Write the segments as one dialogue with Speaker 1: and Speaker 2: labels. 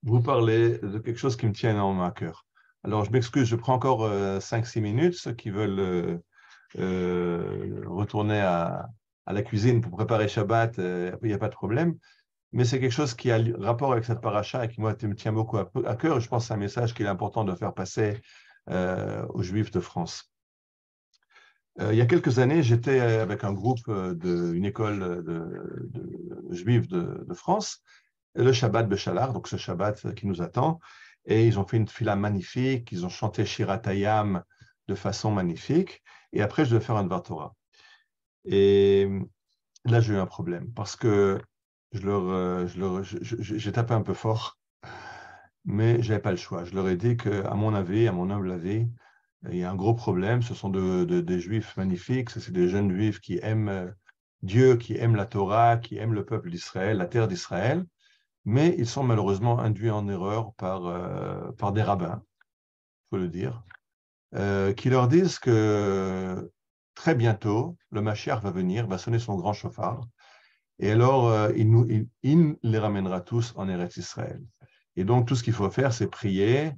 Speaker 1: vous parler de quelque chose qui me tient énormément à cœur. Alors, je m'excuse, je prends encore 5-6 minutes. Ceux qui veulent retourner à la cuisine pour préparer Shabbat, il n'y a pas de problème. Mais c'est quelque chose qui a rapport avec cette paracha et qui, moi, me tient beaucoup à cœur. Je pense que c'est un message qu'il est important de faire passer aux Juifs de France. Il y a quelques années, j'étais avec un groupe d'une école de juifs de France, le Shabbat Béchalar, donc ce Shabbat qui nous attend. Et ils ont fait une fila magnifique, ils ont chanté Shirat Hayam de façon magnifique. Et après, je devais faire un Dvar Torah. Et là, j'ai eu un problème parce que j'ai tapé un peu fort, mais je n'avais pas le choix. Je leur ai dit qu'à mon avis, à mon humble avis, il y a un gros problème. Ce sont des juifs magnifiques, c'est des jeunes juifs qui aiment Dieu, qui aiment la Torah, qui aiment le peuple d'Israël, la terre d'Israël, mais ils sont malheureusement induits en erreur par des rabbins, il faut le dire, qui leur disent que très bientôt, le Mashiach va venir, va sonner son grand chauffard, et alors il les ramènera tous en Eretz Israël. Et donc, tout ce qu'il faut faire, c'est prier,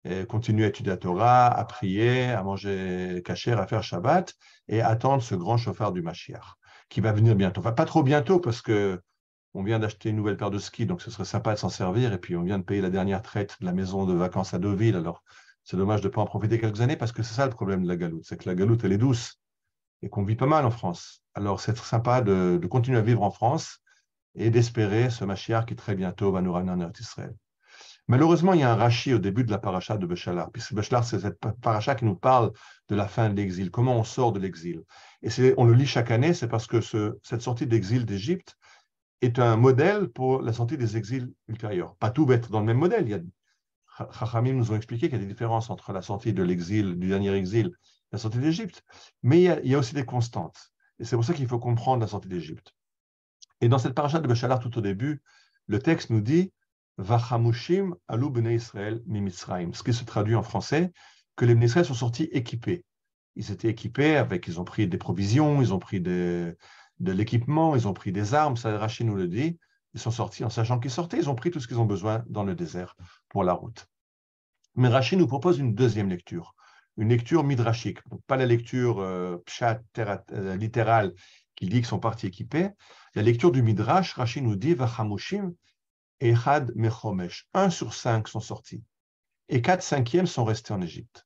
Speaker 1: et continuer à étudier la Torah, à prier, à manger kasher, à faire Shabbat, et attendre ce grand chauffard du Mashiach, qui va venir bientôt. Enfin, pas trop bientôt, parce que on vient d'acheter une nouvelle paire de skis, donc ce serait sympa de s'en servir, et puis on vient de payer la dernière traite de la maison de vacances à Deauville, alors c'est dommage de ne pas en profiter quelques années, parce que c'est ça le problème de la galoute, c'est que la galoute, elle est douce, et qu'on vit pas mal en France. Alors c'est sympa de continuer à vivre en France, et d'espérer ce Mashiach qui très bientôt va nous ramener en Eretz Israël. Malheureusement, il y a un Rashi au début de la paracha de Béchalar. Puis Béchalar, c'est cette paracha qui nous parle de la fin de l'exil, comment on sort de l'exil. Et on le lit chaque année, c'est parce que cette sortie d'exil d'Égypte est un modèle pour la sortie des exils ultérieurs. Pas tout va être dans le même modèle. Chachamim nous ont expliqué qu'il y a des différences entre la sortie de l'exil, du dernier exil, et la sortie d'Égypte. Mais il y a aussi des constantes. Et c'est pour ça qu'il faut comprendre la sortie d'Égypte. Et dans cette paracha de Béchalar, tout au début, le texte nous dit Vachamushim alu bnei Israël mimitzraim, ce qui se traduit en français que les bnei Israël sont sortis équipés. Ils étaient équipés ils ont pris des provisions, ils ont pris de l'équipement, ils ont pris des armes, ça Rachid nous le dit. Ils sont sortis en sachant qu'ils sortaient, ils ont pris tout ce qu'ils ont besoin dans le désert pour la route. Mais Rachid nous propose une deuxième lecture, une lecture midrashique, donc pas la lecture pshat littérale qui dit qu'ils sont partis équipés. La lecture du midrash, Rachid nous dit Vachamushim Echad Mechomesh, 1 sur 5 sont sortis, et 4/5 sont restés en Égypte.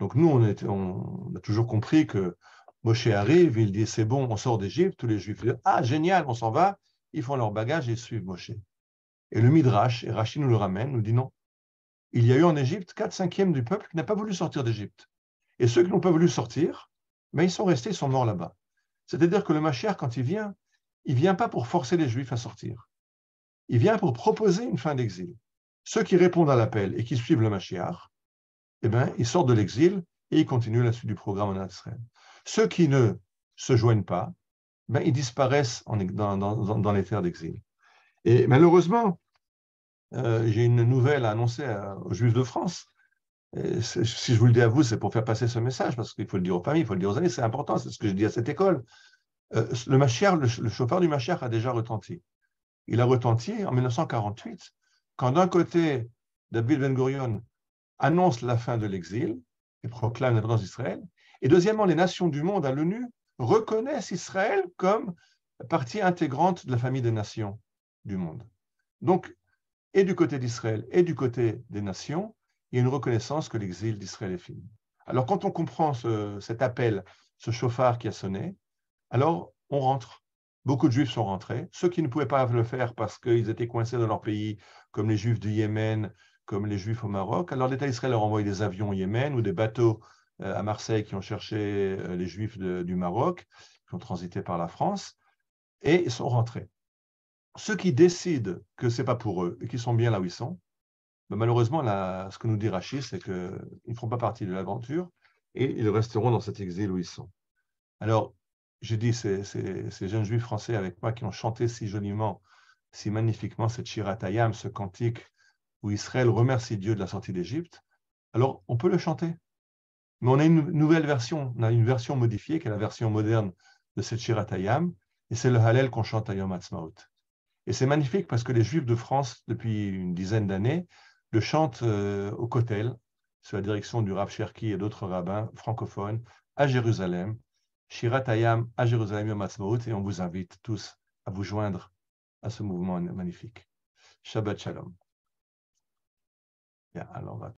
Speaker 1: Donc nous, on a toujours compris que Moshe arrive, il dit c'est bon, on sort d'Égypte, tous les Juifs disent ah génial, on s'en va, ils font leur bagage et ils suivent Moshe. Et le Midrash, et Rachid nous le ramène, nous dit non. Il y a eu en Égypte 4/5 du peuple qui n'a pas voulu sortir d'Égypte. Et ceux qui n'ont pas voulu sortir, ben, ils sont restés, ils sont morts là-bas. C'est-à-dire que le Mashiach, quand il vient pas pour forcer les Juifs à sortir. Il vient pour proposer une fin d'exil. Ceux qui répondent à l'appel et qui suivent le Mashiach, eh ben, ils sortent de l'exil et ils continuent la suite du programme en Israël. Ceux qui ne se joignent pas, ben, ils disparaissent dans les terres d'exil. Et malheureusement, j'ai une nouvelle à annoncer aux Juifs de France. Et si je vous le dis à vous, c'est pour faire passer ce message, parce qu'il faut le dire aux familles, il faut le dire aux amis, c'est important, c'est ce que je dis à cette école. Le Mashiach, le chauffard du Mashiach a déjà retenti. Il a retenti en 1948, quand d'un côté, David Ben Gurion annonce la fin de l'exil et proclame l'indépendance d'Israël, et deuxièmement, les nations du monde à l'ONU reconnaissent Israël comme partie intégrante de la famille des nations du monde. Donc, et du côté d'Israël et du côté des nations, il y a une reconnaissance que l'exil d'Israël est fini. Alors, quand on comprend cet appel, ce chauffard qui a sonné, alors on rentre. Beaucoup de Juifs sont rentrés. Ceux qui ne pouvaient pas le faire parce qu'ils étaient coincés dans leur pays, comme les Juifs du Yémen, comme les Juifs au Maroc, alors l'État d'Israël leur a envoyé des avions au Yémen ou des bateaux à Marseille qui ont cherché les Juifs du Maroc, qui ont transité par la France, et ils sont rentrés. Ceux qui décident que ce n'est pas pour eux et qui sont bien là où ils sont, ben malheureusement, ce que nous dit Rachid, c'est qu'ils ne feront pas partie de l'aventure et ils resteront dans cet exil où ils sont. Alors, j'ai dit, ces jeunes juifs français avec moi qui ont chanté si joliment, si magnifiquement cette Shirat Hayam, ce cantique où Israël remercie Dieu de la sortie d'Égypte. Alors, on peut le chanter. Mais on a une nouvelle version, on a une version modifiée qui est la version moderne de cette Shirat Hayam, et c'est le Hallel qu'on chante à Yom Ha'atzmaut. Et c'est magnifique parce que les Juifs de France, depuis une dizaine d'années, le chantent au Kotel, sous la direction du Rav Cherki et d'autres rabbins francophones, à Jérusalem, Shirat Hayam à Jérusalem Yom Ha'atzmaut, et on vous invite tous à vous joindre à ce mouvement magnifique. Shabbat Shalom. Bien, alors on va